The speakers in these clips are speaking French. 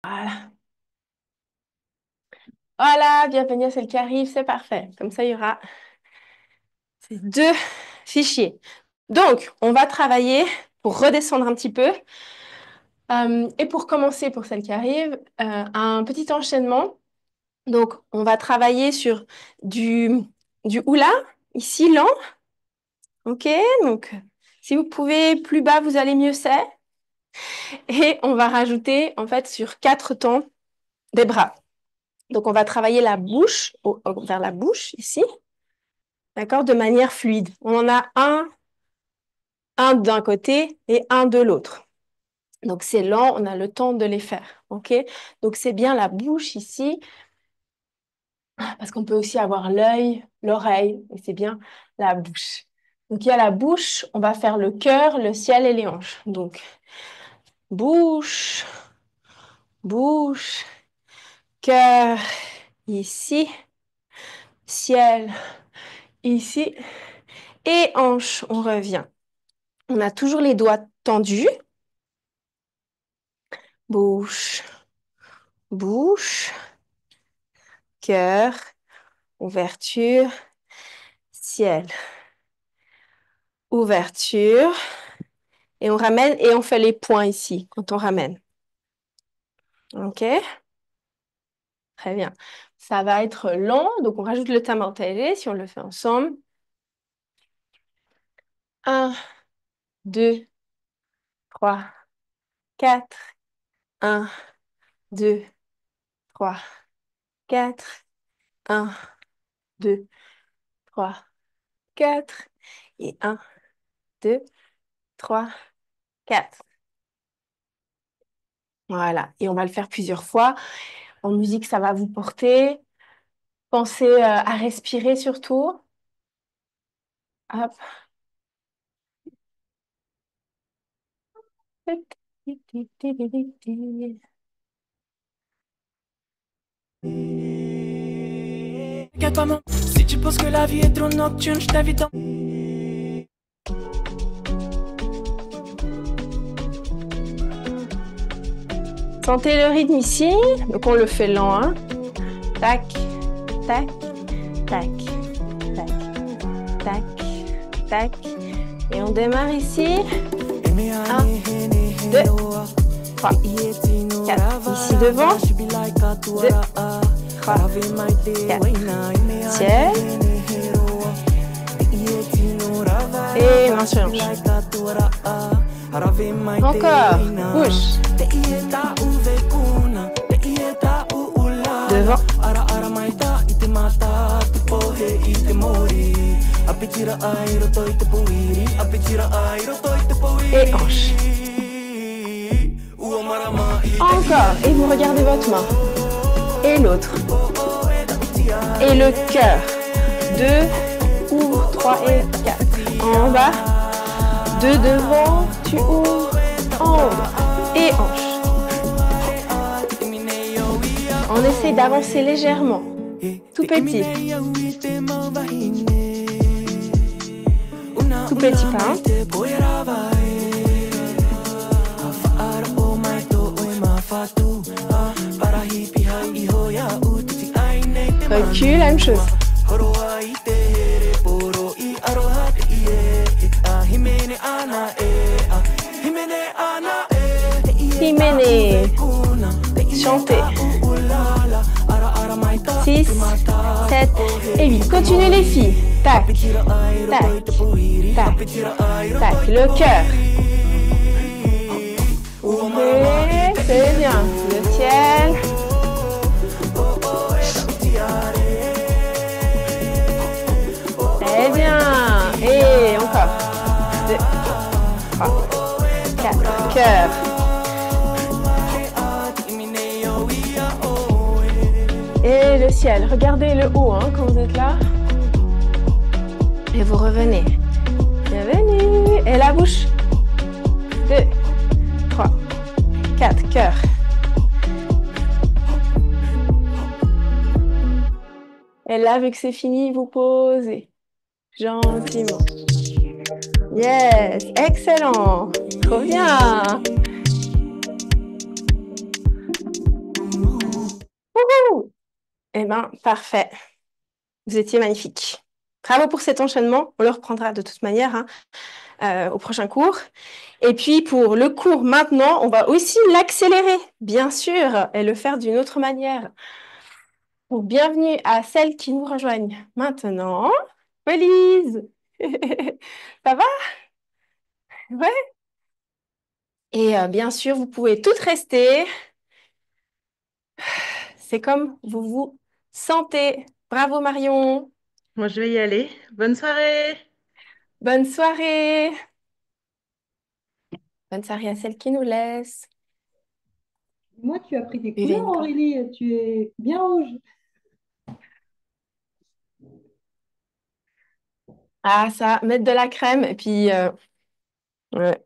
Voilà. Voilà, bienvenue à celle qui arrive, c'est parfait. Comme ça, il y aura ces deux fichiers. Donc, on va travailler pour redescendre un petit peu. Et pour commencer, pour celle qui arrive, un petit enchaînement. Donc, on va travailler sur du, du hula, ici, lent. OK? Donc, si vous pouvez plus bas, vous allez mieux c'est. Et on va rajouter, en fait, sur 4 temps des bras. Donc, on va travailler la bouche, vers la bouche, ici. D'accord? De manière fluide. On en a un d'un côté et un de l'autre. Donc, c'est lent, on a le temps de les faire. OK? Donc, c'est bien la bouche ici, parce qu'on peut aussi avoir l'œil, l'oreille, et c'est bien la bouche. Donc, il y a la bouche, on va faire le cœur, le ciel et les hanches. Donc, bouche, bouche, cœur, ici, ciel, ici, et hanche, on revient. On a toujours les doigts tendus. Bouche, bouche, cœur, ouverture, ciel, ouverture. Et on ramène et on fait les points ici quand on ramène. OK? Très bien. Ça va être long, donc on rajoute le tambortelé si on le fait ensemble. 1, 2, 3, 4. 1, 2, 3, 4. 1, 2, 3, 4. Et 1, 2, 3, 4. Voilà. Et on va le faire plusieurs fois. En musique, ça va vous porter. Pensez à respirer surtout. Hop. Si tu penses que la vie est trop nocturne, je t'invite dans... Sentez le rythme ici. Donc on le fait lent. Hein. Tac, tac, tac, tac, tac, tac. Et on démarre ici. 1, 2, 3, 4. Ici devant. 2, 3, 4. Ciel. Et main sur hanche. Encore. Bouche. Devant. Et hanche. Encore. Et vous regardez votre main. Et l'autre. Et le cœur. 2, ouvre, 3 et 4. En bas. 2 devant, tu ouvres, en haut. Et hanche. On essaie d'avancer légèrement. Tout petit. Tout petit pas. Recule, la même chose. Himene. Chantez. 6, 7 et 8. Continuez les filles. Tac, tac, tac, tac. Le cœur. Ouvrez, c'est bien. Le ciel. Très bien. Et encore. 2, 3, 4. Cœur. Et le ciel. Regardez le haut hein, quand vous êtes là. Et vous revenez. Bienvenue. Et la bouche. 2, 3, 4. Cœur. Et là, vu que c'est fini, vous posez. Gentiment. Yes. Excellent. Trop bien. Eh bien, parfait. Vous étiez magnifique. Bravo pour cet enchaînement. On le reprendra de toute manière hein, au prochain cours. Et puis, pour le cours maintenant, on va aussi l'accélérer, bien sûr, et le faire d'une autre manière. Donc, bienvenue à celles qui nous rejoignent maintenant. Elise, ça va? Ouais. Et bien sûr, vous pouvez toutes rester. C'est comme vous vous sentez. Bravo Marion. Moi, je vais y aller. Bonne soirée. Bonne soirée. Bonne soirée à celles qui nous laissent. Moi, tu as pris des Buvez couleurs, une gorgée. Aurélie. Tu es bien rouge. Ah, ça, mettre de la crème. Et puis, ouais.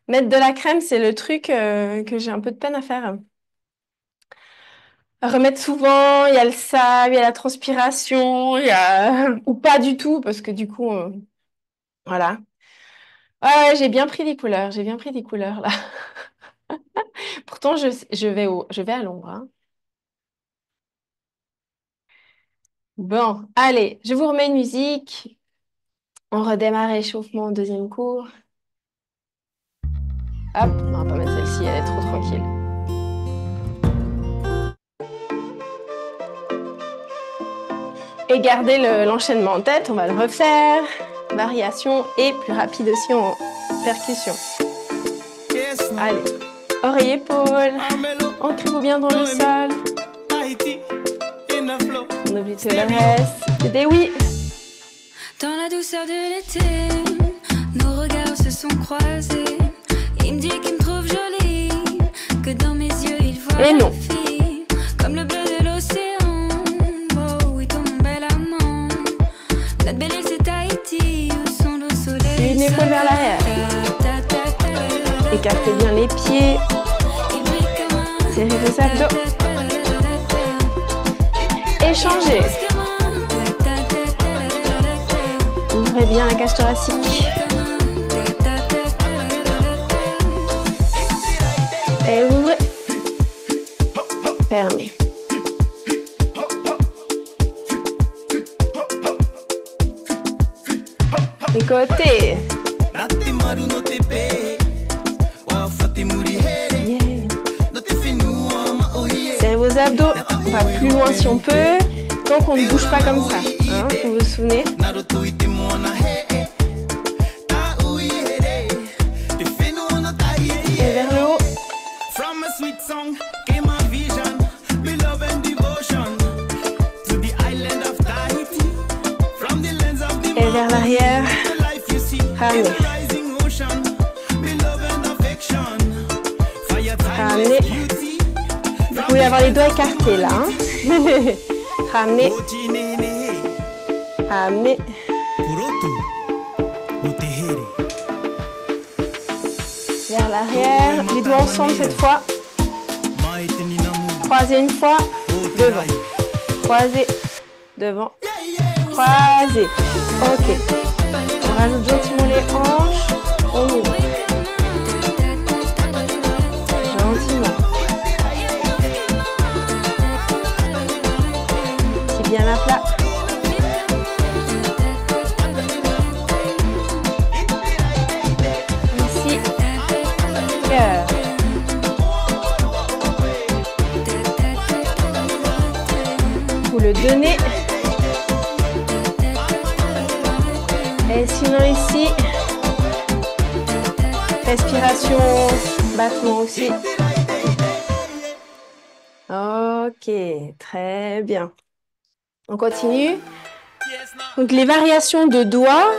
Mettre de la crème, c'est le truc que j'ai un peu de peine à faire. Remettre souvent, il y a le sable, il y a la transpiration, il y a... ou pas du tout, parce que du coup, voilà. Ouais, j'ai bien pris des couleurs, j'ai bien pris des couleurs là. Pourtant, je vais à l'ombre. Hein. Bon, allez, je vous remets une musique. On redémarre l'échauffement au deuxième cours. Hop, on va pas mettre celle-ci, elle est trop tranquille. Et gardez l'enchaînement en tête, on va le refaire. Variation et plus rapide aussi en percussion. Allez, oreille, épaule. Ancrez-vous bien dans le sol. On oublie tout le reste. C'est des oui. Dans la douceur de l'été, nos regards se sont croisés. Il me dit qu'il me trouve jolie, que dans mes yeux il voit Et non. la fille, comme le bleu de l'océan. Oh oui, ton bel amant. Notre belle île c'est Tahiti, où son le soleil. Une épaule vers l'arrière. Écartez bien les pieds. Serrez vos abdos. Échangez. Ouvrez bien la cage thoracique. Et ouvrez. Fermez. Les côtés. Yeah. Serrez vos abdos. On va plus loin si on peut. Tant qu'on ne bouge pas comme ça. Hein, vous vous souvenez? Et vers le haut. Et vers l'arrière. Ramenez. Ramenez. Vous pouvez avoir les doigts écartés là. Hein. Ramenez. Ramenez. Vers l'arrière. Les doigts ensemble cette fois. Croisez une fois. Devant. Croisez. Devant. Croisez. Ok. On rajoute gentiment les hanches. On ouvre. Gentiment. C'est bien à plat. Ici. Cœur. Vous le donnez. Et sinon ici, respiration, battement aussi. Ok, très bien. On continue. Donc les variations de doigts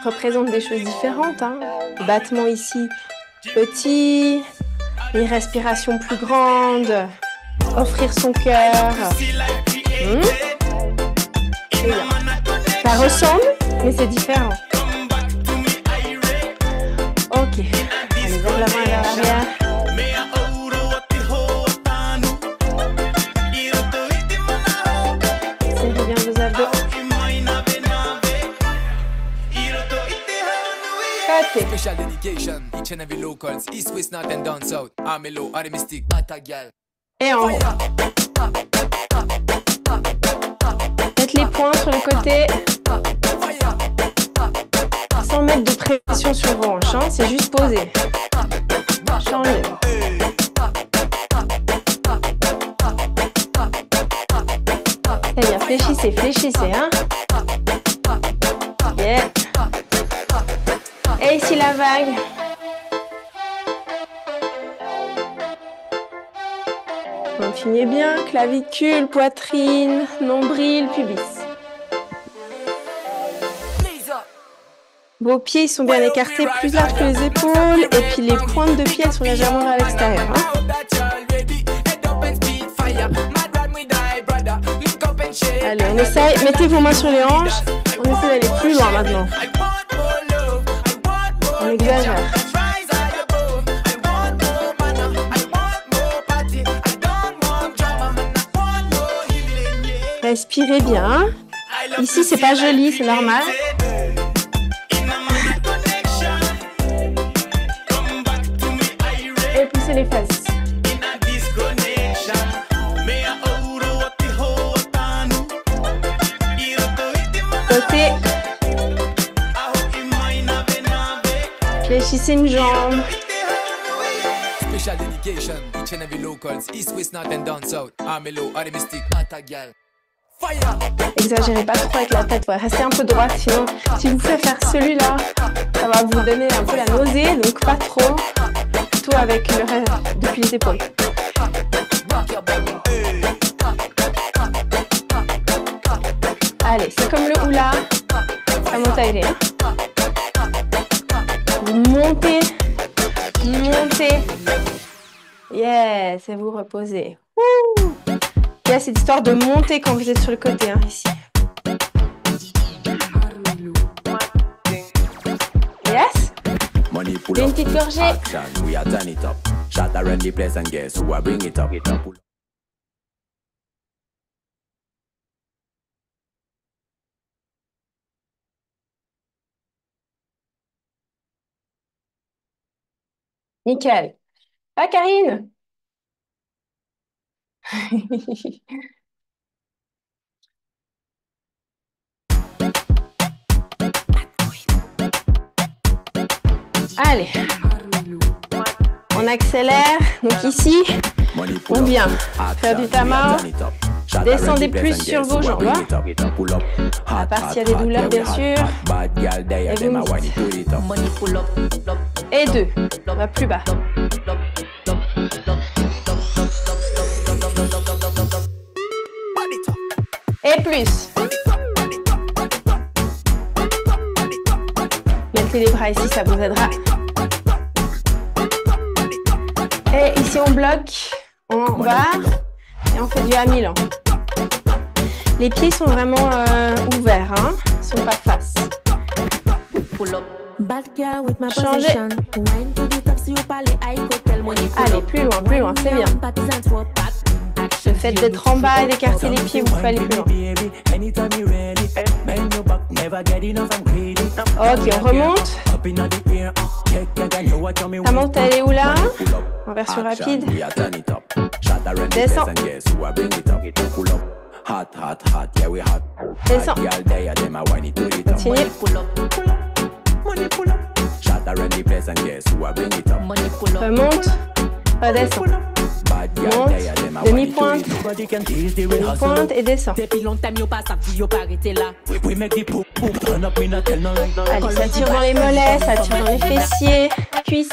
représentent des choses différentes. Hein. Le battement ici, petit. Une respiration plus grande. Offrir son cœur. C'est bien. Ça ressemble, mais c'est différent. Ok. Allez, vers l'avant et vers l'arrière. Serrez bien vos abdos. Côté. Special dedication, each and every locals, east, west, north and down south. Army low, are the mystic, Et en haut. Faites les points sur le côté. Sans mettre de pression sur vos hanches, hein, c'est juste poser. Changez. Très bien, fléchissez, fléchissez, hein. Yeah. Et ici la vague. Continuez bien, clavicule, poitrine, nombril, pubis. Vos pieds sont bien écartés, plus larges que les épaules, et puis les pointes de pied sont légèrement vers l'extérieur. Hein. Allez, on essaye. Mettez vos mains sur les hanches. On essaie d'aller plus loin maintenant. On exagère. Respirez bien. Ici, c'est pas joli, c'est normal. Et poussez les fesses. Côté. Fléchissez une jambe. Special dedication, each and every locals, east, west, north and down south. Armelo, are the mystic, Atagal. Fire! Exagérez pas trop avec la tête, ouais. Restez un peu droite, sinon si vous pouvez faire celui-là, ça va vous donner un peu la nausée, donc pas trop, plutôt avec le reste depuis les épaules. Allez, c'est comme le hula, ça monte à aider. Vous montez, montez, yes, et vous reposez. Wouh! Il y a cette histoire de monter quand vous êtes sur le côté, hein, ici. Yes. Et une petite gorgée. Nickel. Ah, Karine. Allez, on accélère. Donc ici, on vient faire du tama. Descendez plus sur vos jambes. Hein. À part s'il y a des douleurs, bien sûr. Et vous dites. Et 2. On va plus bas. Et plus. Mettez les bras ici, ça vous aidera. Et ici, on bloque, on va et on fait du à Milan. Les pieds sont vraiment ouverts, hein, ils sont pas face. Changez. Allez, plus loin, c'est bien. Le fait d'être en bas et d'écarter les pieds, vous pouvez aller plus loin. Ok, on remonte. Ça monte, elle est où là? En version rapide. Descends. Descends. Continue. Remonte. Redescends. Monte, demi-pointe, demi-pointe et descend. Allez, ça tire dans les mollets, ça tire dans les fessiers, cuisses.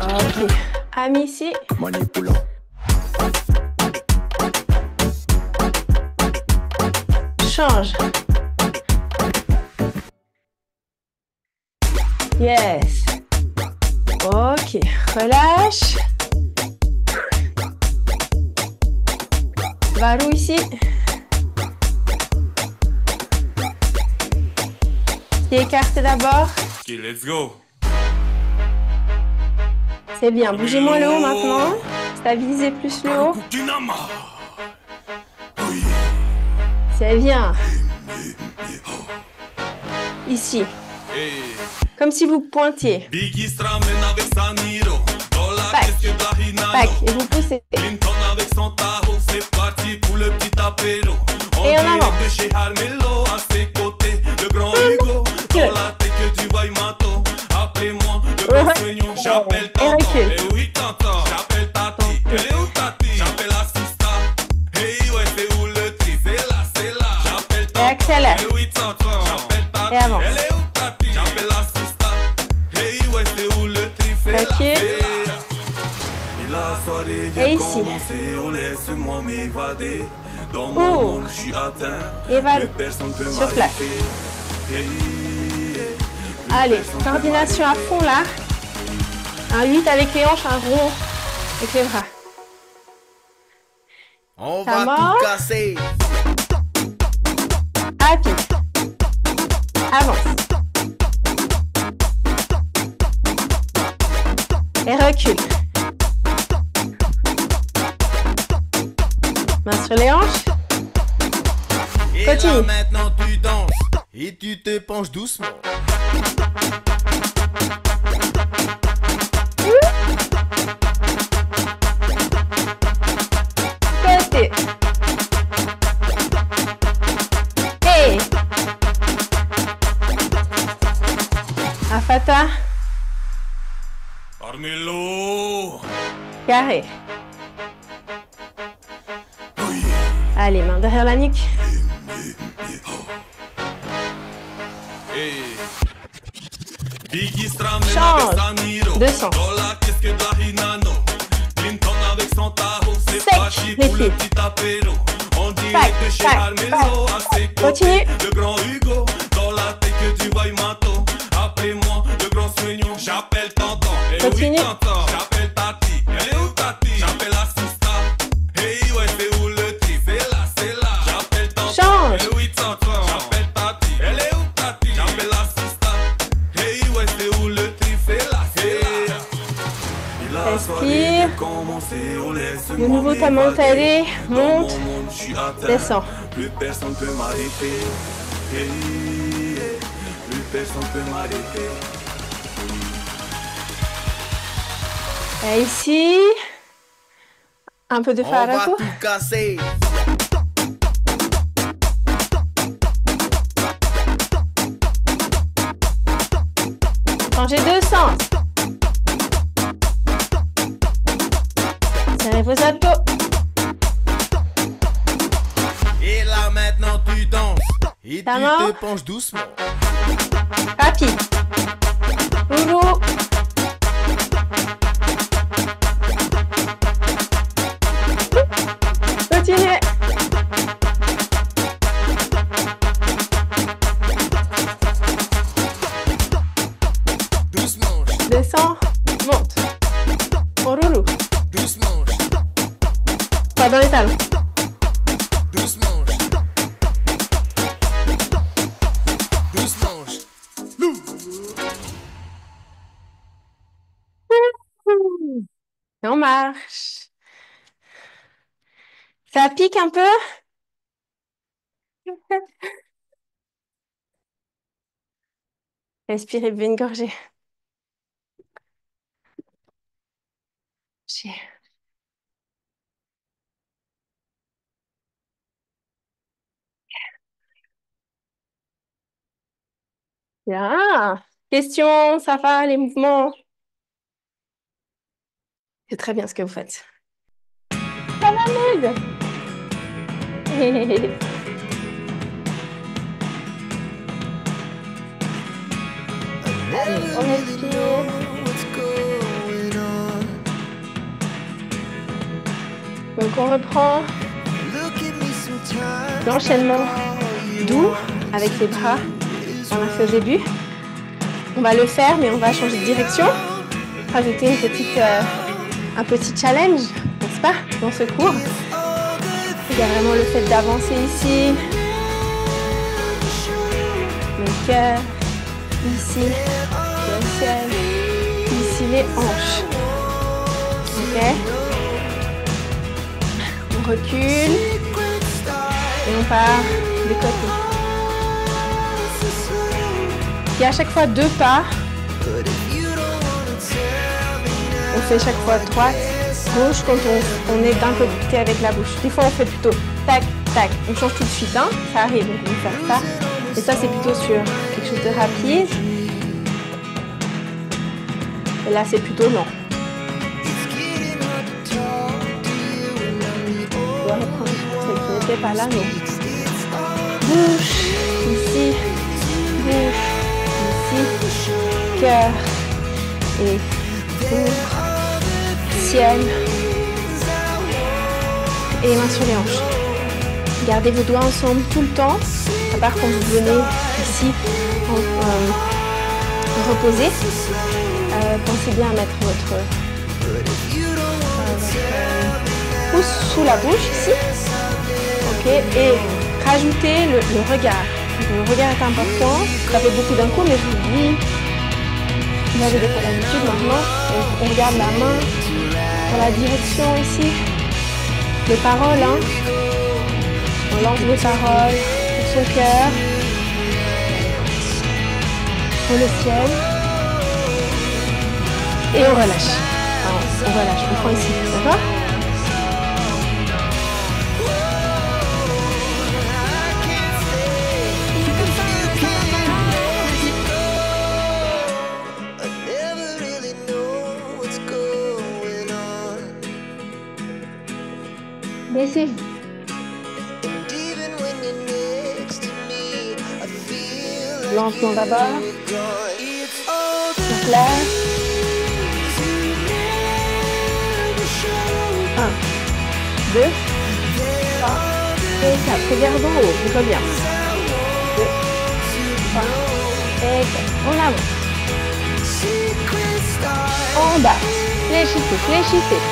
Ok, amis ici. Change. Yes. Ok, relâche. Varou ici. Pied écarté d'abord. Ok, let's go. C'est bien. Bougez moins le haut maintenant. Stabilisez plus le haut. C'est bien. Ici. Hey. Comme si vous pointiez. Tac, tac, et vous poussez. Et en avant. Et recule. Et accélère. Et avance. Recule. Et ici. Oh. Évale sur place. Allez, coordination à fond là. Un 8 avec les hanches, un rond avec les bras. On Ça va marche. tout casser. Appuie. Avance. Et recule. Main sur les hanches. Et Continue. là maintenant tu danses et tu te penches doucement. Côté. Et. Afata. Armelo. Carré. Allez, main derrière la nuque. Change. 200. Sec, les filles. Tac, tac, tac. Continue. Continue. Change. Respire. De nouveau, ta main talée. Monte. Descends. Plus personne peut m'arrêter. Plus personne peut m'arrêter. Et ici. Un peu de On va farato. tout casser. Changez de sens. Serrez vos abdos. Et là maintenant tu danses et Ta tu main. te penches doucement. Rapide. Loulou. Continuez. Doucement, Descends. Monte. On roule. doucement, Pas dans les talons. doucement. Doucement. Et on marche. Ça pique un peu. Respirez, buvez une gorgée. Bien. Question, ça va, les mouvements? C'est très bien ce que vous faites. Ça va, Maud? Allez, on respire. Donc on reprend l'enchaînement doux avec les bras qu'on a fait au début. On va le faire, mais on va changer de direction. Rajouter un petit challenge, n'est-ce pas, dans ce cours. Il y a vraiment le fait d'avancer ici. Le cœur, ici, le ciel, ici les hanches. Ok. On recule et on part de côté. Il y a à chaque fois 2 pas On fait chaque fois droite, gauche quand on est d'un côté avec la bouche. Des fois, on fait plutôt tac, tac. On change tout de suite, hein. Ça arrive, on peut faire ça. Et ça, c'est plutôt sur quelque chose de rapide. Et là, c'est plutôt lent. On doit reprendre celle qui n'était pas là, non. Bouche, ici, bouche, ici, cœur, et ouvre, ciel, et mains sur les hanches. Gardez vos doigts ensemble tout le temps, à part quand vous venez ici reposer. Pensez bien à mettre votre pouce sous la bouche ici. Ok, et rajoutez le regard. Le regard est important. Ça fait beaucoup d'un coup, mais je vous dis, vous avez des l'habitude maintenant. On regarde la main dans la direction ici. Les paroles, hein. On lance les paroles pour son cœur, pour le ciel. Et on relâche. Alors, on relâche. On prend ici, d'accord? Baissez-vous. Lentement d'abord. Sur place. 1, 2, 3 et 4. Regardons en haut, on va bien. 2, 3 et 4. En avant. En bas. Fléchissez, fléchissez.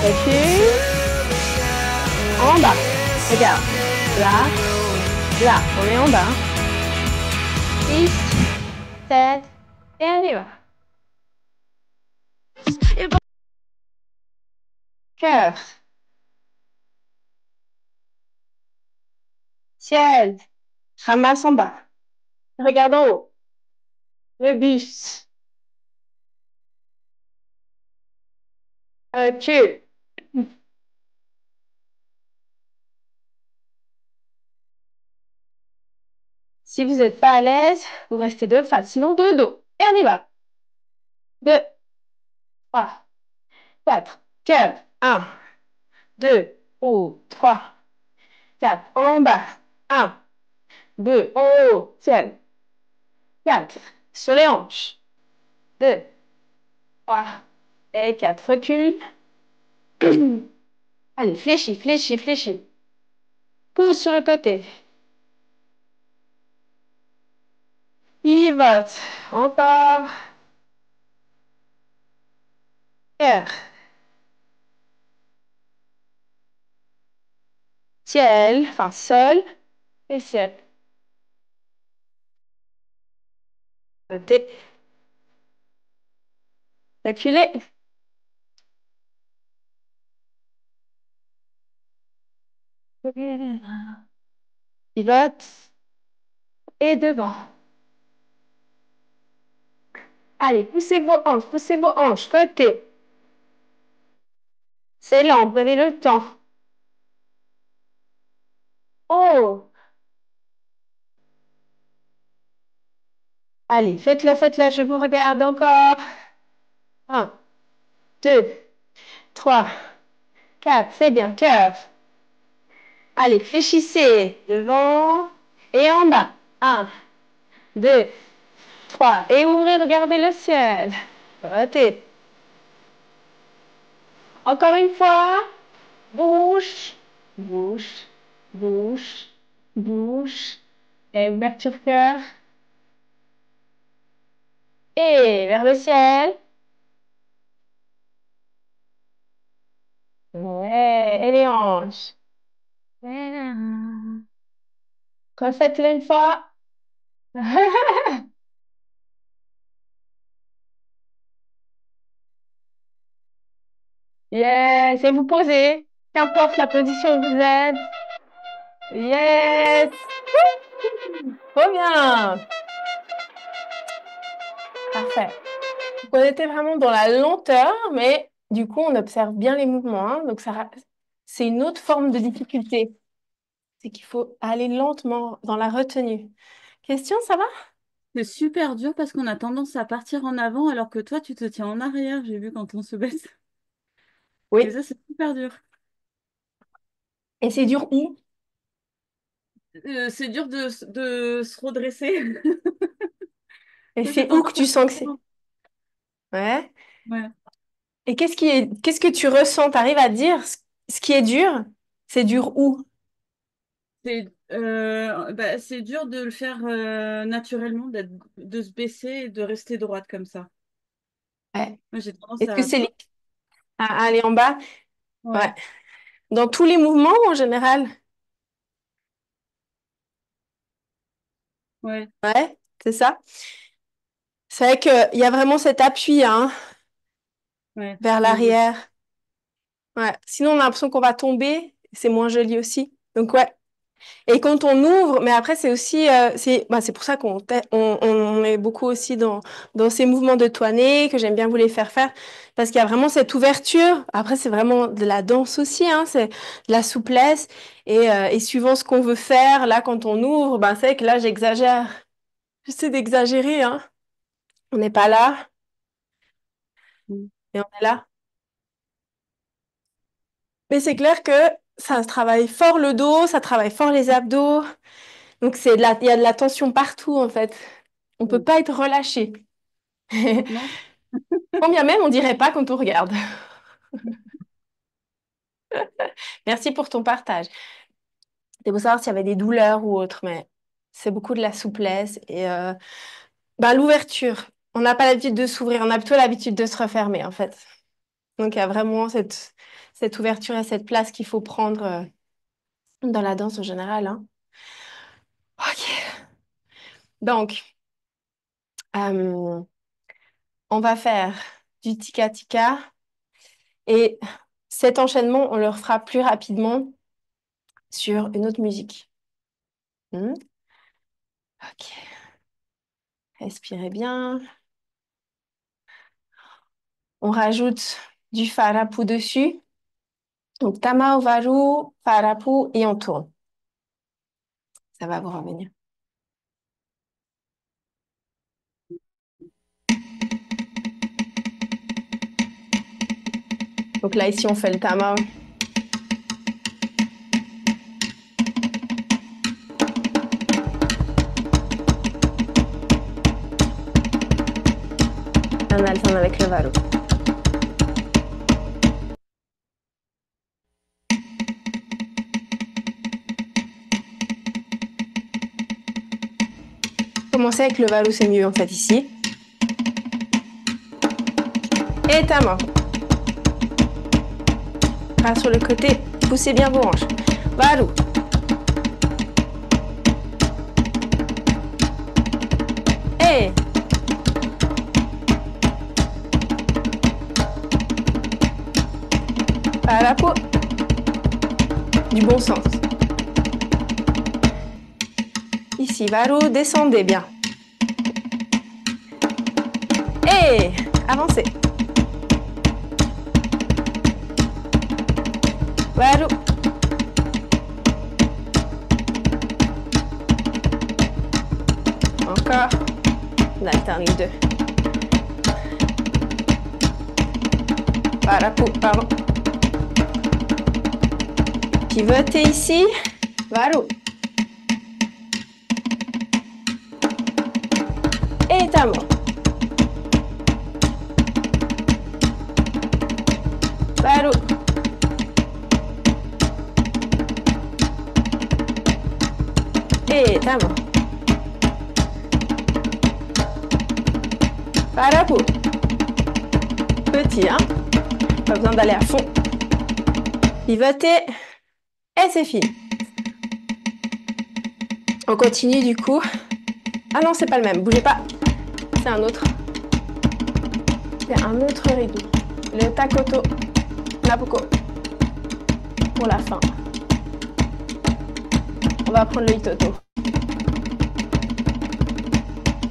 Recule. En bas. Regarde. Là. Là. On est en bas. 6, 7. Et on y va. Cœur. Ciel. Ramasse en bas. Regarde en haut. Le buste. Recule. Si vous n'êtes pas à l'aise, vous restez deux faces, sinon deux dos. Et on y va. 2, 3, 4. Cœur. 1, 2, 3, 4. En bas. 1, 2, en haut. Ciel. 4. Sur les hanches. 2, 3 et 4. Recule. Allez, fléchis, fléchis, fléchis. Pousse sur le côté. Pivote. Encore. Cœur. Ciel. Enfin, sol. Et ciel. Côté. Reculez. Pivote. Et devant. Allez, poussez vos hanches, poussez vos hanches. Côté. C'est lent, prenez le temps. Oh! Allez, faites-le, faites-le, je vous regarde encore. 1, 2, 3, 4, c'est bien, cœur. Allez, fléchissez devant et en bas. 1, 2, 3. Et ouvrez, regardez le ciel. Côté. Encore une fois. Bouche, bouche, bouche, bouche. Et ouverture cœur. Et vers le ciel. Ouais, et les hanches. Refaites-le une fois. Yes. Et vous posez. Qu'importe la position où vous êtes. Yes. Trop bien. Parfait. On était vraiment dans la lenteur, mais du coup, on observe bien les mouvements, hein. Donc, c'est une autre forme de difficulté. C'est qu'il faut aller lentement dans la retenue. Question, ça va? C'est super dur parce qu'on a tendance à partir en avant alors que toi, tu te tiens en arrière, j'ai vu quand on se baisse. Et Oui. ça, c'est super dur. Et c'est dur où? C'est dur de se redresser. Et Ça, j'ai c'est où que tendance à tu sens que partir c'est? en- Ouais. Ouais. Et qu'est-ce que tu ressens? T'arrives à dire ce qui est dur? C'est dur où? C'est dur de le faire naturellement, de se baisser et de rester droite comme ça. Ouais. Moi, j'ai tendance Est-ce que à... c'est à aller en bas? Ouais. Ouais, Dans tous les mouvements en général? ouais. Ouais, c'est ça. C'est vrai qu'il y a vraiment cet appui, hein, Ouais. vers Mm. l'arrière. Ouais. Sinon, on a l'impression qu'on va tomber. C'est moins joli aussi. Donc, ouais. Et quand on ouvre, mais après, c'est aussi, c'est pour ça on est beaucoup aussi dans ces mouvements de tournée, que j'aime bien vous les faire faire, parce qu'il y a vraiment cette ouverture. Après, c'est vraiment de la danse aussi, hein, c'est de la souplesse. Et suivant ce qu'on veut faire, là, quand on ouvre, ben, c'est vrai que là, j'exagère. J'essaie d'exagérer, hein. On n'est pas là, Mm. et on est là. Mais c'est clair que ça travaille fort le dos, ça travaille fort les abdos. Donc, il y a de la tension partout, en fait. On peut Mm. pas être relâché. Non? Combien même on dirait pas quand on regarde. Merci pour ton partage. C'était pour savoir s'il y avait des douleurs ou autre, mais c'est beaucoup de la souplesse et l'ouverture. On n'a pas l'habitude de s'ouvrir, on a plutôt l'habitude de se refermer en fait. Donc il y a vraiment cette ouverture et cette place qu'il faut prendre dans la danse en général, hein. Ok. Donc, euh, on va faire du tika-tika et cet enchaînement, on le refera plus rapidement sur une autre musique. Hmm. Ok. Respirez bien. On rajoute du farapou dessus. Donc, tamao, varu, farapou et on tourne. Ça va vous revenir. Donc là, ici, on fait le tamao. On alterne avec le varu. Commencez avec le varu, c'est mieux en fait ici. Et tamao. Pas sur le côté, poussez bien vos hanches. Varu. Et farapou. Du bon sens. Ici, varu, descendez bien. Et avancez. Varu. Encore. On alterne les deux. Farapou, pardon. Pivotez ici. Varu. Et tamao. Varu. Et tamao. Farapou. Petit, hein? Pas besoin d'aller à fond. Pivotez. Et c'est fini. On continue du coup. Ah non, c'est pas le même. Bougez pas. C'est un autre. C'est un autre rythme. Le takoto Farapoko pour la fin. On va prendre le Itoto.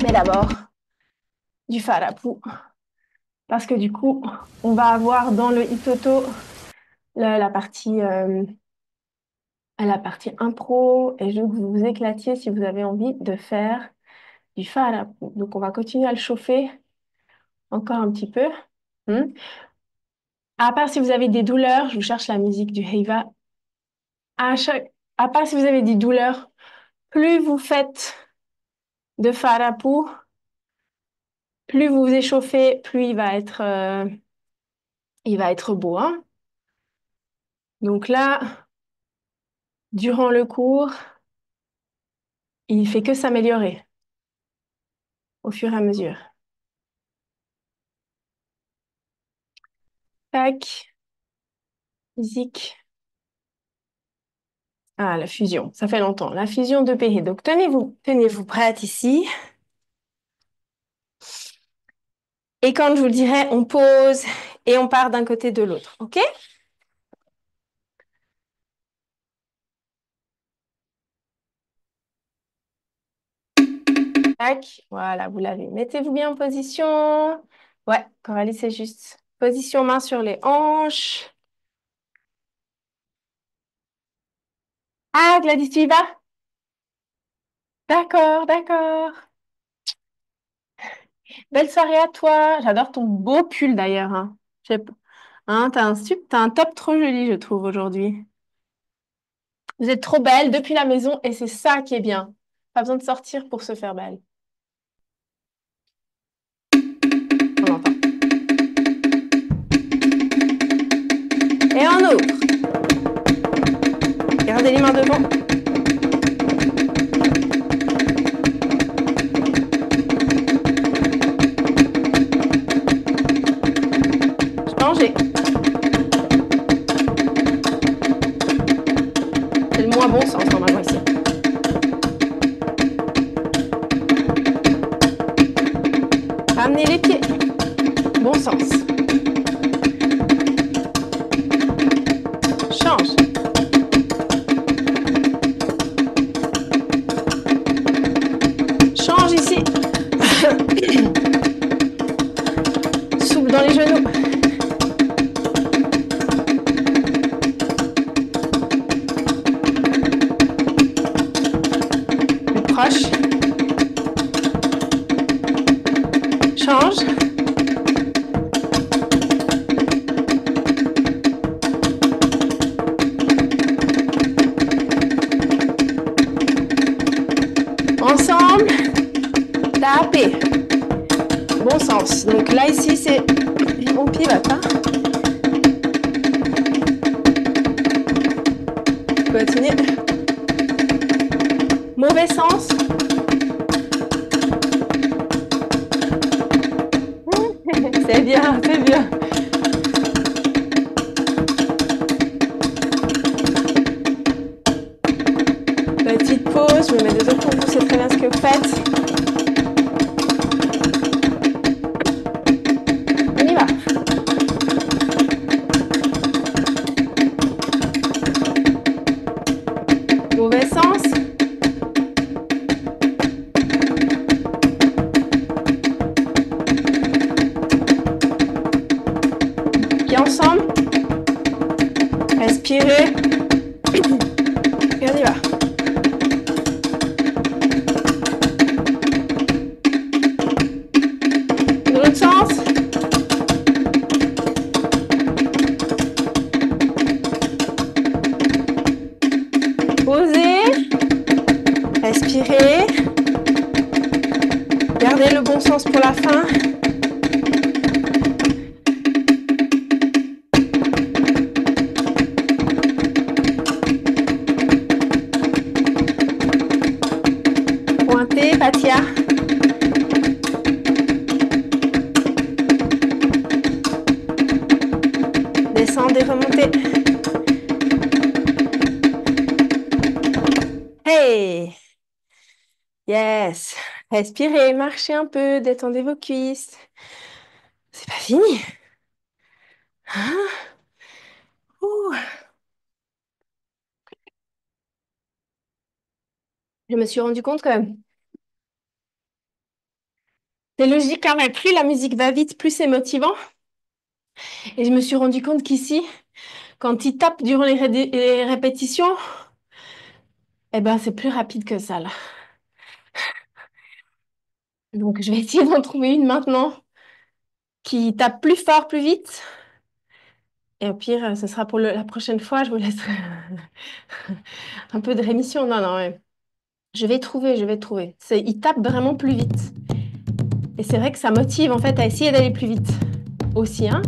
Mais d'abord, du Farapu. Parce que du coup, on va avoir dans le Itoto la partie impro. Et je veux que vous vous éclatiez si vous avez envie de faire du Farapu. Donc, on va continuer à le chauffer encore un petit peu. À part si vous avez des douleurs, je vous cherche la musique du Heiva. À part si vous avez des douleurs, plus vous faites de Farapu, plus vous vous échauffez, plus il va être beau, hein. Donc là, durant le cours, il fait que s'améliorer au fur et à mesure. Tac, musique. Ah, la fusion, ça fait longtemps. La fusion de Péré. Donc tenez-vous prête ici. Et quand je vous le dirai, on pose et on part d'un côté de l'autre, ok? Tac, voilà, vous l'avez. Mettez-vous bien en position. Ouais, Coralie, c'est juste. Position main sur les hanches. Ah, Gladys, tu y vas? D'accord, d'accord. Belle soirée à toi. J'adore ton beau pull d'ailleurs, hein. Hein, t'as un top trop joli, je trouve, aujourd'hui. Vous êtes trop belle depuis la maison et c'est ça qui est bien. Pas besoin de sortir pour se faire belle. On entend. Et on ouvre. Gardez les mains devant. Changez. C'est le moins bon sens normalement ici. Ramenez les pieds. Bon sens. Change. Change ici. Souple dans les genoux. Plus proche. Change. Ensemble. Tapez. Bon sens. Donc là, ici, c'est... On pivote, hein. Continuez. Mauvais sens. C'est bien, c'est bien. Petite pause, je me mets de dos pour vous, c'est très bien ce que vous faites. On y va. Mauvais sens. Pieds ensemble. Respirez. Et on y va. Dans l'autre sens. Posez. Respirez. Gardez le bon sens pour la fin. Pointez, Patia. Descendez, remontez. Hey! Yes! Respirez, marchez un peu, détendez vos cuisses. C'est pas fini. Hein? je me suis rendu compte que c'est logique, hein, mais plus la musique va vite, plus c'est motivant. Et je me suis rendu compte qu'ici, quand il tape durant les répétitions, eh ben, c'est plus rapide que ça, là. Donc, je vais essayer d'en trouver une maintenant qui tape plus fort, plus vite. Et au pire, ce sera pour la prochaine fois. Je vous laisserai un peu de rémission. Non, non, ouais. Je vais trouver, je vais trouver. Il tape vraiment plus vite. Et c'est vrai que ça motive, en fait, à essayer d'aller plus vite aussi, hein.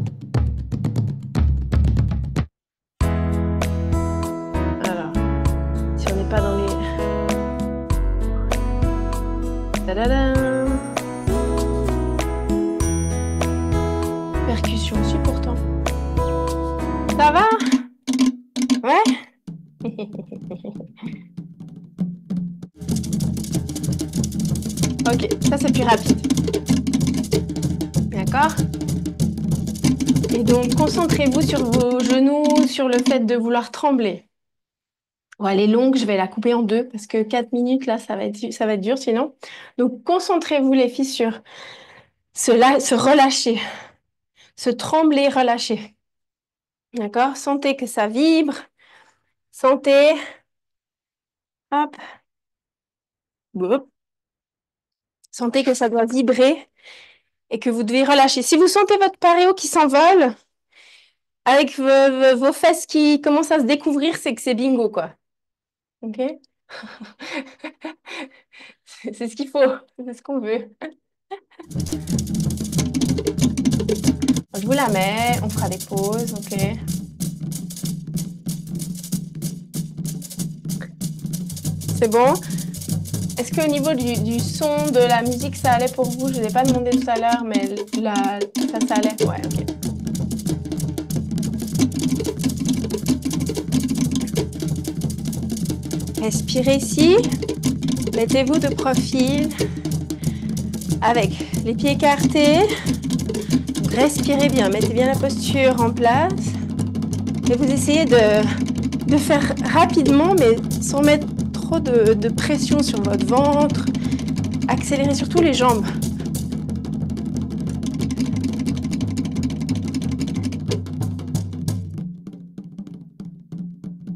Alors, si on n'est pas dans les... Tadadam. Percussion aussi pourtant. Ça va? Ouais? Ok, ça c'est plus rapide. D'accord? Et donc, concentrez-vous sur vos genoux, sur le fait de vouloir trembler. Bon, elle est longue, je vais la couper en deux parce que 4 minutes, là, ça va être dur sinon. Donc, concentrez-vous les filles sur se relâcher, se trembler, relâcher. D'accord? Sentez que ça vibre. Sentez. Hop. Boum. Sentez que ça doit vibrer et que vous devez relâcher. Si vous sentez votre paréo qui s'envole, avec vos fesses qui commencent à se découvrir, c'est que c'est bingo, quoi. OK? C'est ce qu'il faut. C'est ce qu'on veut. Je vous la mets. On fera des pauses. OK? C'est bon? Est-ce qu'au niveau du son, de la musique, ça allait pour vous? Je ne l'ai pas demandé tout à l'heure, mais ça allait? Ouais, OK. Respirez ici. Mettez-vous de profil avec les pieds écartés. Respirez bien. Mettez bien la posture en place. Et vous essayez de faire rapidement, mais sans mettre trop de pression sur votre ventre. Accélérez surtout les jambes.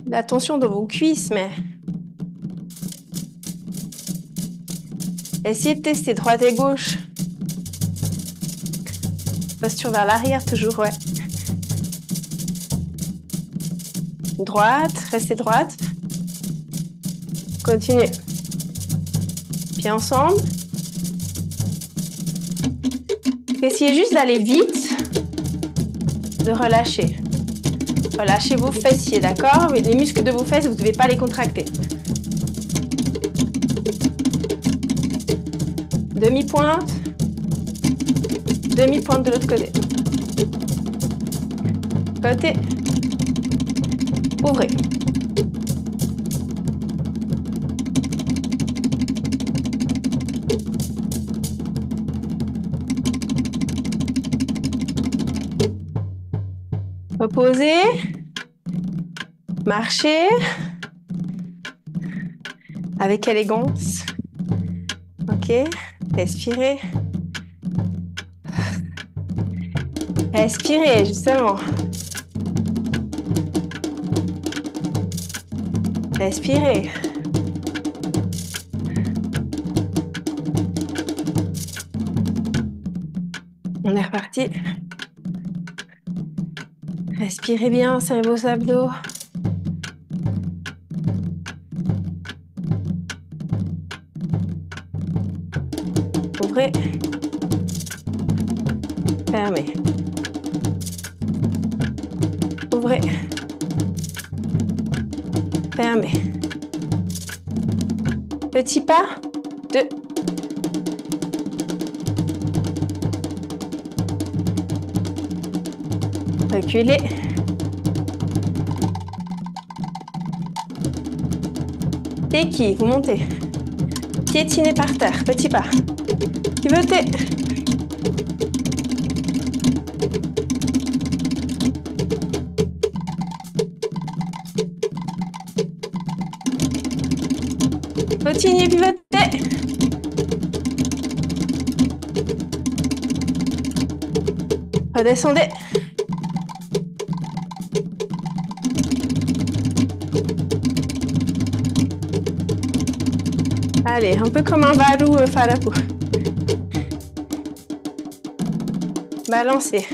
La tension dans vos cuisses, mais... Essayez de tester droite et gauche. Posture vers l'arrière, toujours, ouais. Droite, restez droite. Continuez. Pieds ensemble. Essayez juste d'aller vite, de relâcher. Relâchez vos fessiers, d'accord? Les muscles de vos fesses, vous ne devez pas les contracter. Demi-pointe. Demi-pointe de l'autre côté. Côté. Ouvrez. Reposez. Marchez. Avec élégance. Ok. Respirez. Respirez, justement. Respirez. On est reparti. Respirez bien, serrez vos abdos. Ouvrez. Fermez. Ouvrez. Fermez. Petit pas. 2. Reculez. Teki, vous montez. Piétinez par terre. Petit pas. Pivotez. Continuez, pivotez. Redescendez. Allez, un peu comme un balou falakou. Balancez.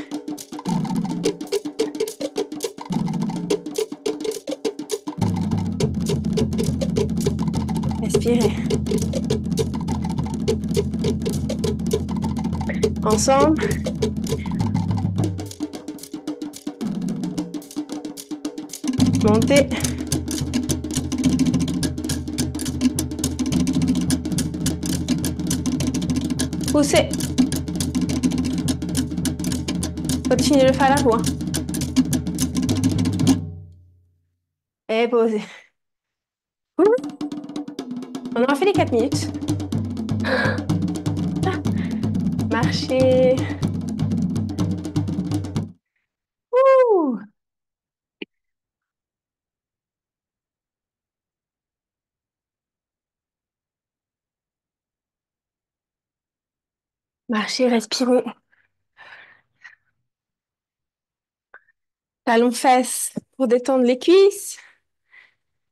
Respirez. Ensemble. Montez. Poussez. Continuez le falakou. Et posez. On aura fait les 4 minutes. Marchez. Ouh. Marchez, respirons. Talons-fesses pour détendre les cuisses.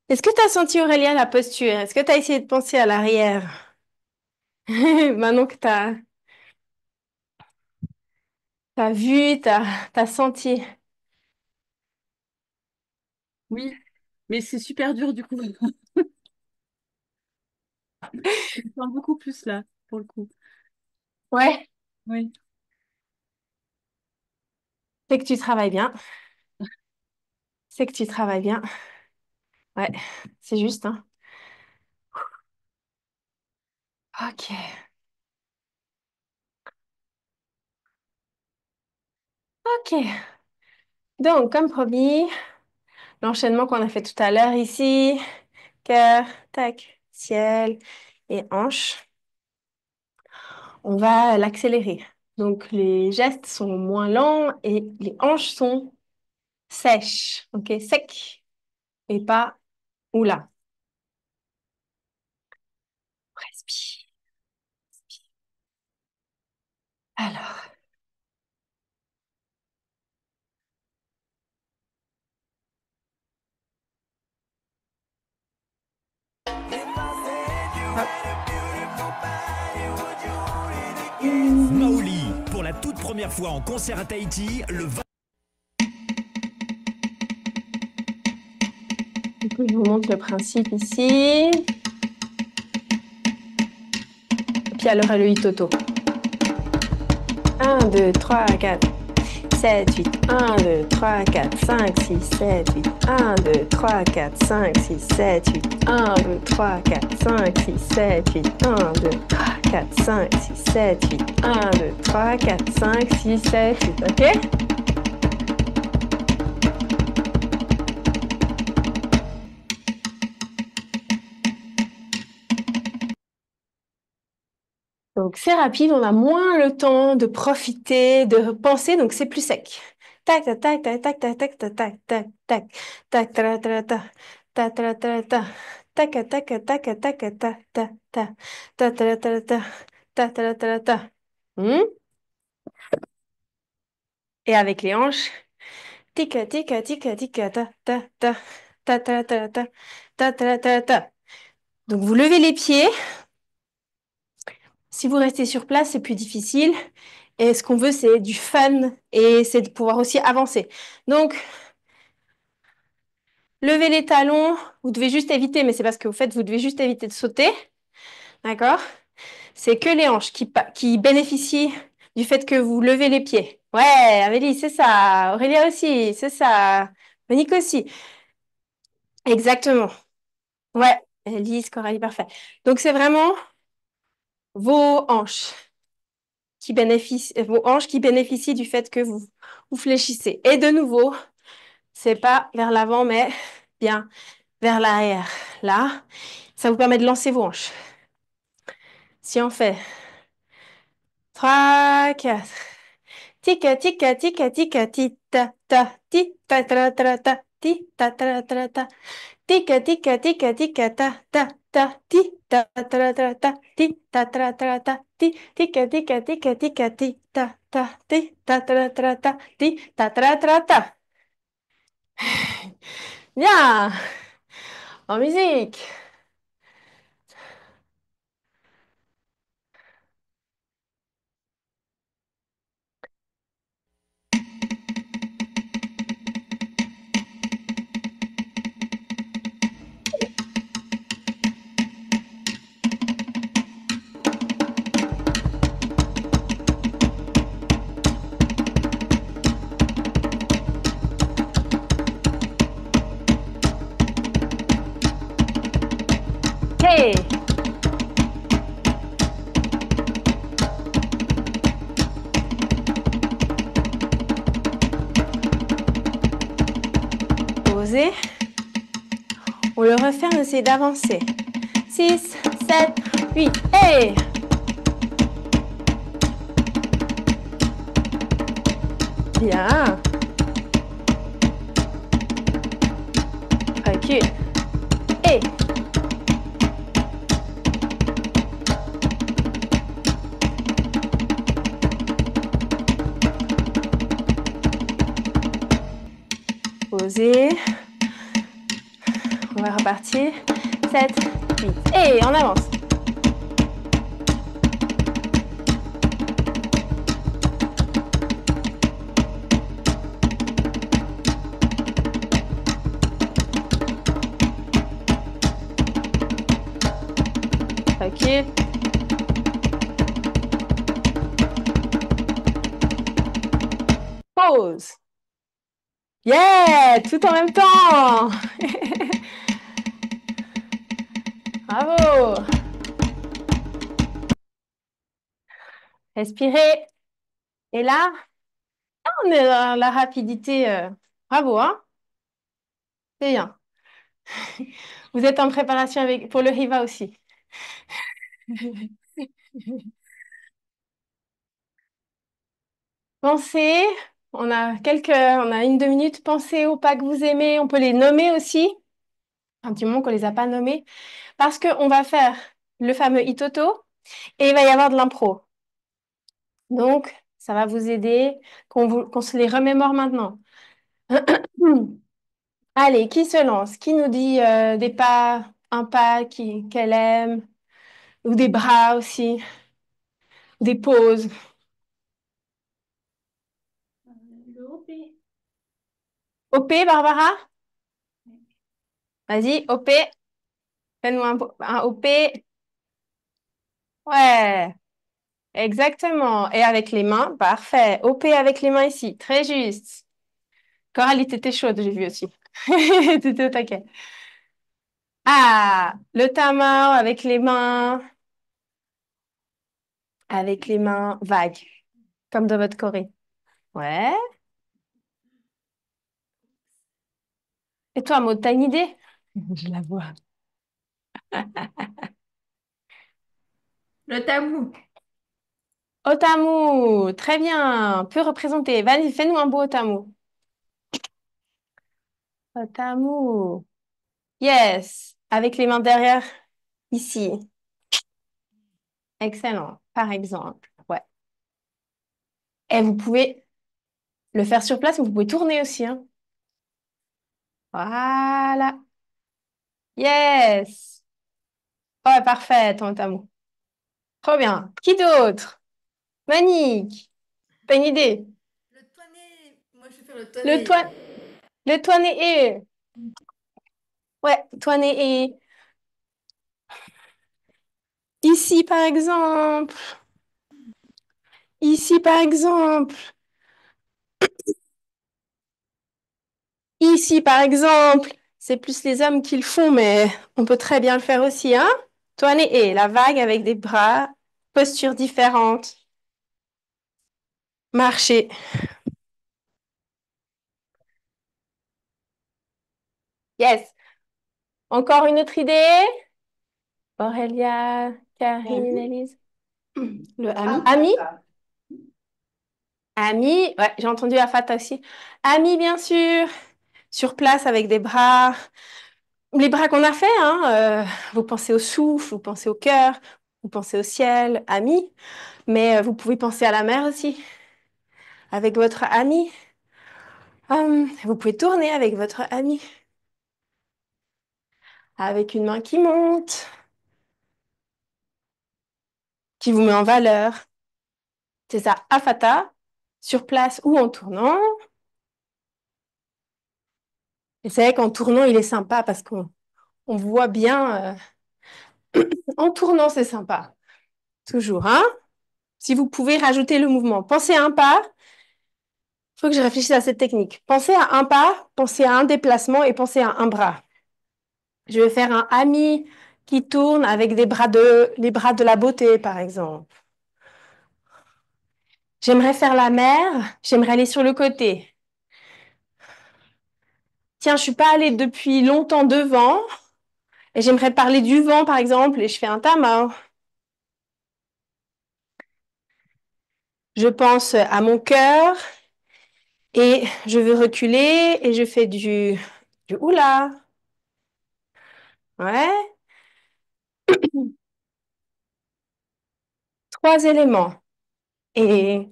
Est-ce que tu as senti, Aurélia, la posture? Est-ce que tu as essayé de penser à l'arrière? Maintenant que tu as vu, tu as senti. Oui, mais c'est super dur du coup. Je sens beaucoup plus là, pour le coup. Ouais, Oui. c'est que tu travailles bien. C'est que tu travailles bien. Ouais, c'est juste, hein. Ok. Ok. Donc, comme promis, l'enchaînement qu'on a fait tout à l'heure ici, cœur, tac, ciel et hanche, on va l'accélérer. Donc, les gestes sont moins lents et les hanches sont sèches, ok, sec et pas oula. Respire. Alors, hop. Maoli, pour la toute première fois en concert à Tahiti, le Du coup, je vous montre le principe ici. Puis elle aura le itoto. 1, 2, 3, 4, 7, 8. 1, 2, 3, 4, 5, 6, 7, 8. 1, 2, 3, 4, 5, 6, 7, 8. 1, 2, 3, 4, 5, 6, 7, 8. 1, 2, 3, 4, 5, 6, 7, 8. 1, 2, 3, 4, 5, 6, 7, 8. OK? Donc, c'est rapide, on a moins le temps de profiter, de penser, donc c'est plus sec. Tac, tac, tac, tac, tac, tac, tac, tac, tac, tac, tac, tac, ta, ta, ta, ta, ta, ta, ta, tac, tac, tac, tac, tac, ta, ta, ta, ta, ta, ta, ta, ta, ta, ta. Et avec les hanches, tic, tic, tic, tic, ta, ta, ta, ta, ta, ta, ta, ta, ta, ta, ta. Donc, vous levez les pieds. Si vous restez sur place, c'est plus difficile. Et ce qu'on veut, c'est du fun et c'est de pouvoir aussi avancer. Donc, levez les talons. Vous devez juste éviter, mais c'est parce que vous faites, vous devez juste éviter de sauter. D'accord? C'est que les hanches qui bénéficient du fait que vous levez les pieds. Ouais, Amélie, c'est ça. Aurélia aussi, c'est ça. Monique aussi. Exactement. Ouais, Elise, Coralie, parfait. Donc, c'est vraiment vos hanches qui bénéficient du fait que vous fléchissez. Et de nouveau, c'est pas vers l'avant, mais bien vers l'arrière. Là, ça vous permet de lancer vos hanches. Si on fait 3, 4, tika, tika, tika, tika, ti, ta, ta, ti, ta, ta, ta, ta, ti, ta, ta, ta, ta, tika, tika, tika, tika, ta, ta, ta, ti, ta, ta, ta, ta, ti, ta, ta, ta, ti, tica, tica, tica, tica, ti, ta, ti, ta, ti, ta. Bien, en musique. Hey. Posez. On le refait, on essaie d'avancer. 6, 7, 8. Hey! Bien. Recule. Hey! Posez. On va repartir. 7, 8. Et on avance. Recule. Pause. Yeah, tout en même temps. Bravo. Respirez. Et là, on est dans la rapidité. Bravo, hein? C'est bien. Vous êtes en préparation pour le Riva aussi. Pensez, on a 1-2 minutes. Pensez aux pas que vous aimez. On peut les nommer aussi. Un petit moment qu'on les a pas nommés. Parce qu'on va faire le fameux Itoto et il va y avoir de l'impro. Donc, ça va vous aider qu'on se les remémore maintenant. Allez, qui se lance? Qui nous dit des pas, un pas qu'elle aime? Ou des bras aussi? Des pauses? Le OP. OP, Barbara? Vas-y, OP. Fais-nous un OP. Ouais, exactement. Et avec les mains, parfait. OP avec les mains ici, très juste. Coralie, t'étais chaude, j'ai vu aussi. T'étais au taquet. Ah, le tamao avec les mains vagues, comme dans votre Corée. Ouais. Et toi, Maud, t'as une idée? Je la vois. Le tamou. Otamu, très bien. Peut représenter. Vas-y, fais-nous un beau Otamu. Otamu. Yes. Avec les mains derrière, ici. Excellent. Par exemple. Ouais. Et vous pouvez le faire sur place, mais vous pouvez tourner aussi, hein. Voilà. Yes. Ouais, parfait, ton Otamu. Trop bien. Qui d'autre? Manique. T'as une idée? Le toinet. Moi, je vais faire le Le toinet. toit. Le toinet. Ouais, toinet. Ici, par exemple. Ici, par exemple. Ici, par exemple. C'est plus les hommes qui le font, mais on peut très bien le faire aussi, hein? Toinet, la vague avec des bras, postures différentes. Marcher. Yes. Encore une autre idée? Aurélia, Karine, Elise. Le ami. Ami? Ami, ouais, j'ai entendu Afata aussi. Ami, bien sûr. Sur place avec des bras. les bras qu'on a fait, hein, vous pensez au souffle, vous pensez au cœur, vous pensez au ciel, ami, mais vous pouvez penser à la mer aussi, avec votre ami. Vous pouvez tourner avec votre ami, avec une main qui monte, qui vous met en valeur. C'est ça, Afata, sur place ou en tournant. Et c'est vrai qu'en tournant, il est sympa parce qu'on voit bien. En tournant, c'est sympa. Toujours, hein? Si vous pouvez rajouter le mouvement. Pensez à un pas. Il faut que je réfléchisse à cette technique. Pensez à un pas, pensez à un déplacement et pensez à un bras. Je vais faire un ami qui tourne avec les bras de la beauté, par exemple. J'aimerais faire la mer, j'aimerais aller sur le côté. Tiens, je suis pas allée depuis longtemps devant et j'aimerais parler du vent, par exemple, et je fais un tama. Je pense à mon cœur et je veux reculer et je fais du oula. Ouais. 3 éléments. Et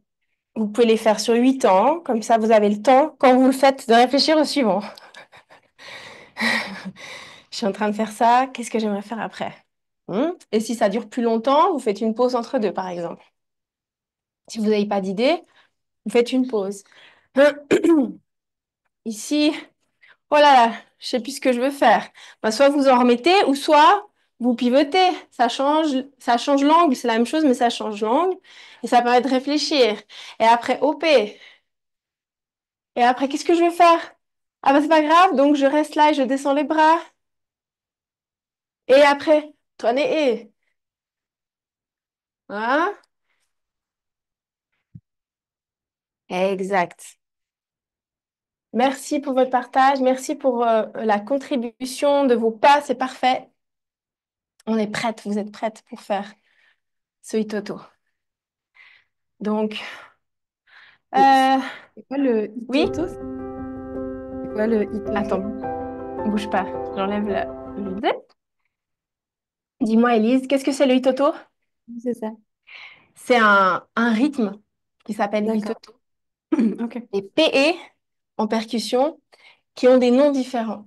vous pouvez les faire sur 8 ans, comme ça vous avez le temps, quand vous le faites, de réfléchir au suivant. Je suis en train de faire ça, qu'est-ce que j'aimerais faire après? Et si ça dure plus longtemps, vous faites une pause entre deux, par exemple. Si vous n'avez pas d'idée, vous faites une pause. Ici, oh là là, je sais plus ce que je veux faire. Bah, soit vous en remettez, ou soit vous pivotez. Ça change l'angle, c'est la même chose, mais ça change l'angle. Et ça permet de réfléchir. Et après, OP. Et après, qu'est-ce que je vais faire? Ah bah c'est pas grave, donc je reste là et je descends les bras. Et après, tournez et. Voilà. Exact. Merci pour votre partage, merci pour la contribution de vos pas, c'est parfait. On est prête, vous êtes prête pour faire ce itoto. Donc, C'est quoi le oui? itoto? C'est quoi le itoto? Attends, bouge pas, j'enlève le zip. Dis-moi, Elise, qu'est-ce que c'est le itoto? C'est ça. C'est un rythme qui s'appelle D'accord. itoto. Ok. Et PE en percussion qui ont des noms différents.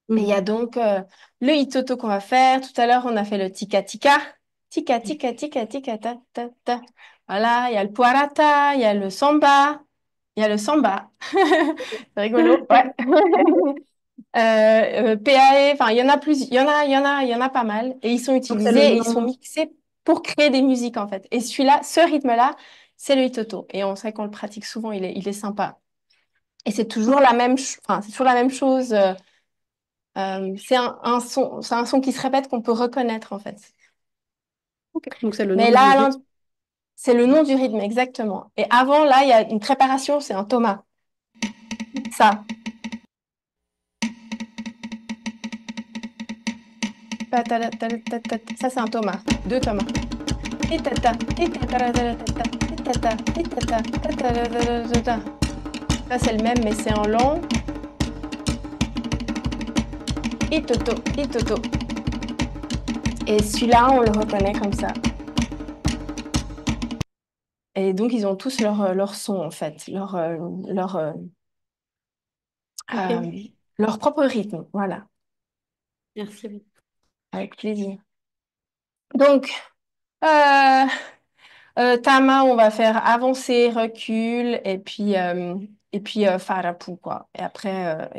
Et il y a donc le itoto qu'on va faire. Tout à l'heure, on a fait le tika tika. Tika tika tika tika ta ta ta. Voilà, il y a le puarata, il y a le samba. Il y a le samba. C'est rigolo, ouais. PAE, enfin, il y en a plus, il y en a pas mal. Et ils sont Donc c'est le utilisés et ils sont nom. mixés pour créer des musiques, en fait. Et celui-là, ce rythme-là, c'est le itoto. Et on sait qu'on le pratique souvent, il est sympa. Et c'est toujours la même, enfin, c'est toujours la même chose. C'est un son qui se répète qu'on peut reconnaître, en fait. Ok. Donc c'est le Mais nom du là, rythme. c'est le nom du rythme, exactement. Et avant, là, il y a une préparation, c'est un toma. Ça. Ça, c'est un toma. 2 tomas. Ça, c'est le même, mais c'est en long. Itoto, itoto. Et celui-là, on le reconnaît comme ça. Et donc, ils ont tous leur son, en fait, leur propre rythme. Voilà, Merci. avec plaisir. Donc, Tama, on va faire avancer, recul, et puis Farapu, quoi. Et après,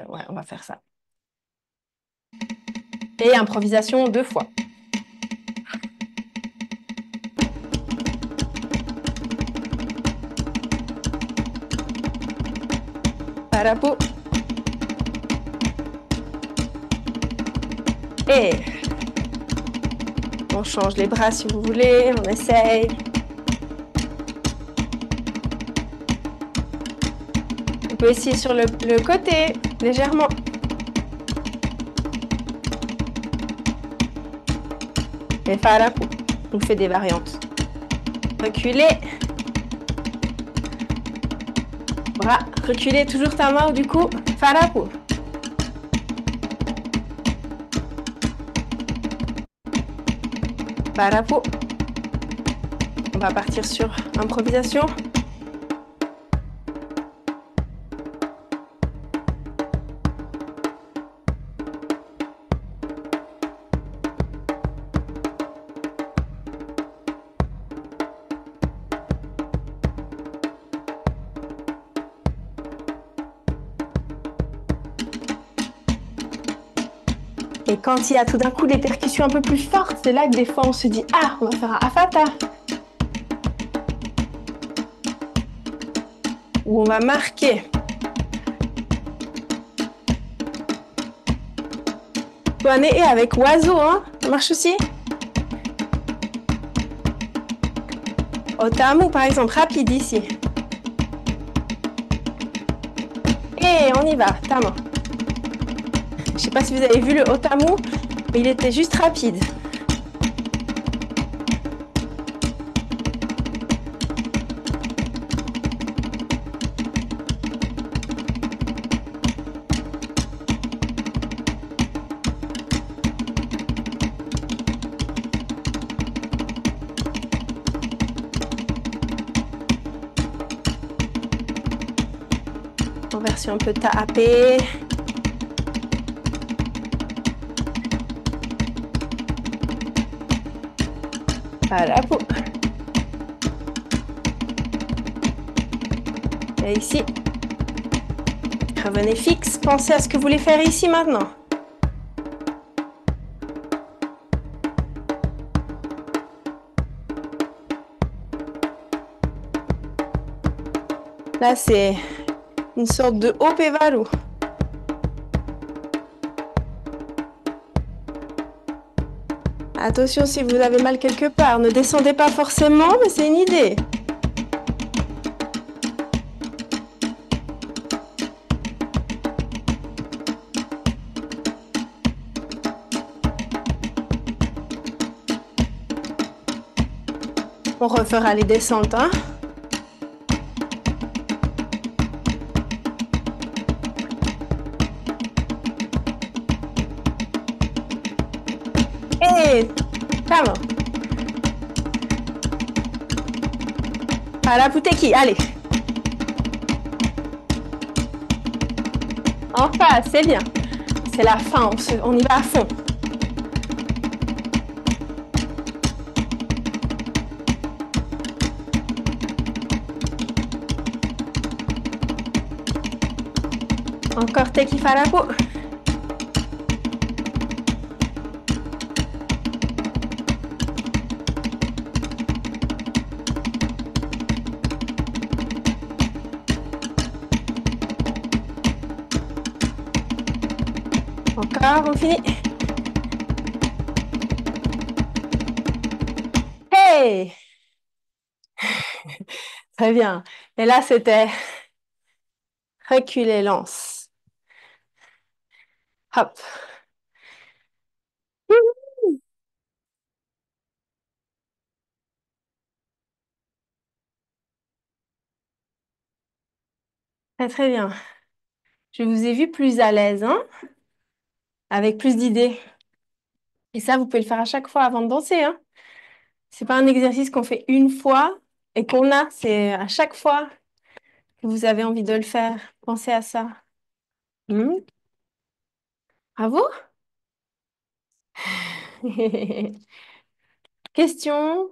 ouais, on va faire ça. Et improvisation 2 fois. Farapu. Et on change les bras si vous voulez, on essaye. On peut essayer sur le côté, légèrement. Et Farapu, on fait des variantes. Reculer. Bras, reculer toujours ta main, du coup, Farapu. Barapo. On va partir sur improvisation. Et quand il y a tout d'un coup des percussions un peu plus fortes, c'est là que des fois on se dit ah, on va faire un afata. Ou on va marquer. Toane et avec oiseau, hein, ça marche aussi. Otamu par exemple, rapide ici. Et on y va, tama. Je sais pas si vous avez vu le Otamu, mais il était juste rapide. En version un peu taapé. Voilà. Et ici, revenez fixe. Pensez à ce que vous voulez faire ici maintenant. Là, c'est une sorte de haut pévalou. Attention si vous avez mal quelque part, ne descendez pas forcément, mais c'est une idée. On refera les descentes, hein. Et calme. Voilà, Puteki, allez. Enfin, c'est bien. C'est la fin, on y va à fond. Encore Teki Farapo. Encore, on finit. Hey! Très bien. Et là, c'était reculer, lance. Hop. Très, très bien. Je vous ai vu plus à l'aise, hein? Avec plus d'idées. Et ça, vous pouvez le faire à chaque fois avant de danser, hein? C'est pas un exercice qu'on fait une fois et qu'on a. C'est à chaque fois que vous avez envie de le faire. Pensez à ça. Hmm. Bravo. Question?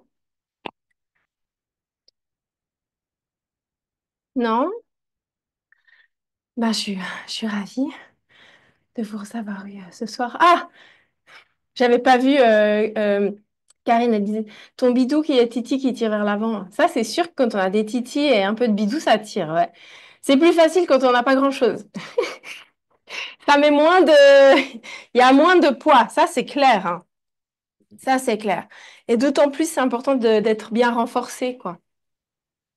Non? Je suis ravie de vous recevoir oui, ce soir. Ah! J'avais pas vu Karine, elle disait ton bidou qui est titi qui tire vers l'avant. Ça, c'est sûr que quand on a des titis et un peu de bidou, ça tire, ouais. C'est plus facile quand on n'a pas grand-chose. Ça met moins de... Il y a moins de poids, ça c'est clair, hein. Ça c'est clair. Et d'autant plus, c'est important d'être bien renforcé, quoi.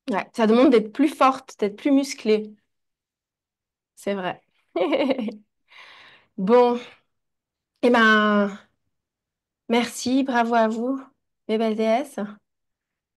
Ouais, ça demande d'être plus forte, d'être plus musclée. C'est vrai. Bon, eh ben, merci, bravo à vous, mes belles déesses.